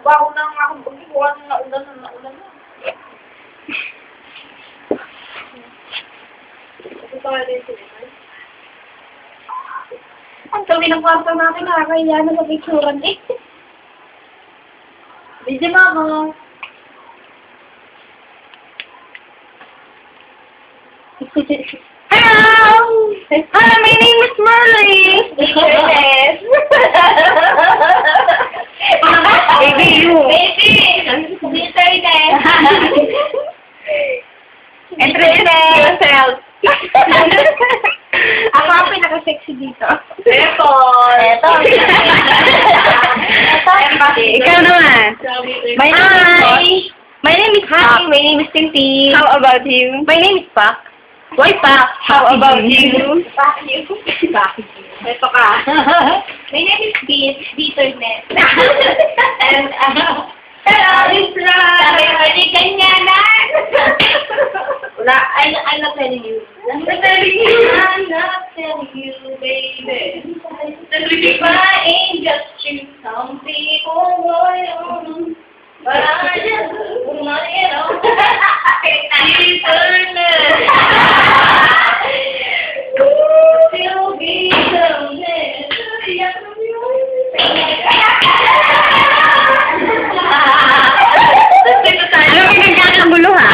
Bago na nga akong pagkikuha ng naulan na. Kasi tayo din sila. Ang tawi ng kwarto namin, nakakaya na sa picturean eh. Busy mama. Hello! Hi, my name is Marley. Yes. Baby, you. Introduce yourself. Ako ang pinaka-sexy dito. Ito. Ikaw naman. My name is Pak. My name is Tintin. How about you? My name is Pak. Why Pak? How about you? Bakit you? Ito ka. My name is Bitterness. And, Hello, it's Sabi ko, di ganyanan. I'm not telling you. I'm not telling you, baby. If I ain't just you, some people want but I just want it all. Bitterness. Still bitterness. Ano pinagkakagulo ha?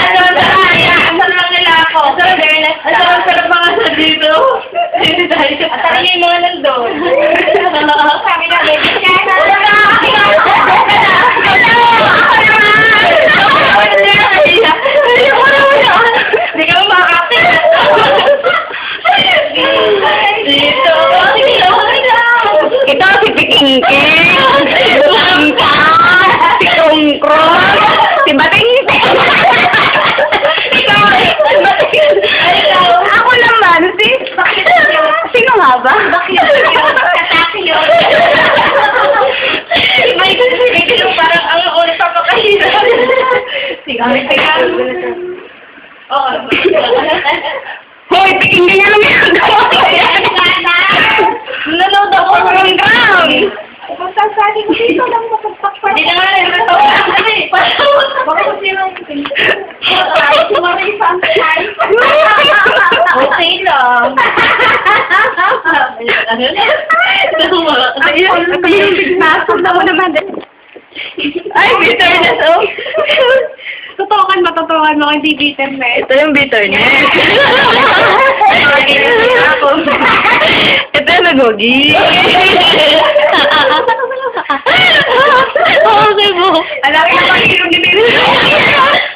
Sarap nila ako. Ang sarap mga sa dito. At saka yung mga nandun. Sabi na, baby, kaya na. Hindi ka makakapit. Dito. Ito si Pikingking, si Krongkrong, si Bating. Ako naman, sino nga ba? Katake yun. May kasi parang ang ulit papakahirap. Sige, oo. Hoy, Pikingking, ano ginagawa ko yan? Nanood ako ng ground. Magsasabi ko dito lang mapagpakpak. Hindi na nga rin. Baka kung sinong sumarisa ang tayo. Okay lang. Nasunda mo naman. Ay, bitterness, oh. Totokan mo, hindi bitterness. Ito yung bitterness. Ito yung nagogi. Okay mo. Alam mo, pangirong nilito.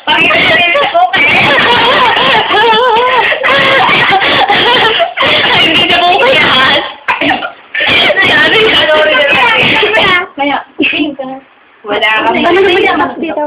Pangirong nilito ko Hindi na mo kayas. Kaya, Wala kami. ano naman yung dito?